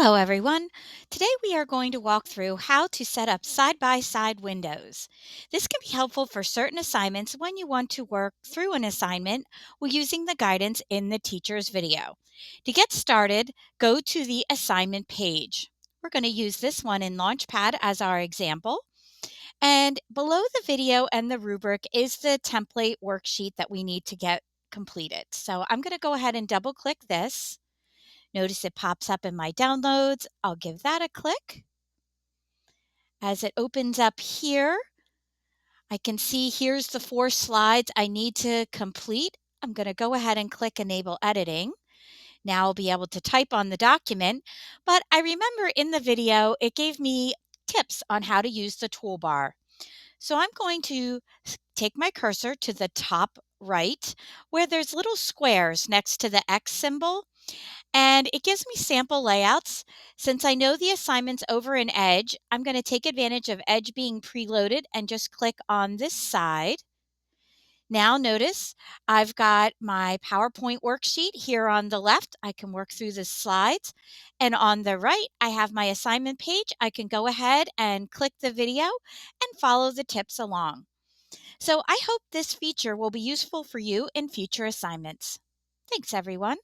Hello, everyone. Today we are going to walk through how to set up side-by-side windows. This can be helpful for certain assignments when you want to work through an assignment while using the guidance in the teacher's video. To get started, go to the assignment page. We're going to use this one in Launchpad as our example. And below the video and the rubric is the template worksheet that we need to get completed. So I'm going to go ahead and double click this. Notice it pops up in my downloads. I'll give that a click. As it opens up here, I can see here's the 4 slides I need to complete. I'm going to go ahead and click Enable Editing. Now I'll be able to type on the document, but I remember in the video it gave me tips on how to use the toolbar. So I'm going to take my cursor to the top right where there's little squares next to the X symbol. And it gives me sample layouts. Since I know the assignment's over in Edge, I'm going to take advantage of Edge being preloaded and just click on this side. Now notice I've got my PowerPoint worksheet here on the left. I can work through the slides. And on the right, I have my assignment page. I can go ahead and click the video and follow the tips along. So I hope this feature will be useful for you in future assignments. Thanks, everyone.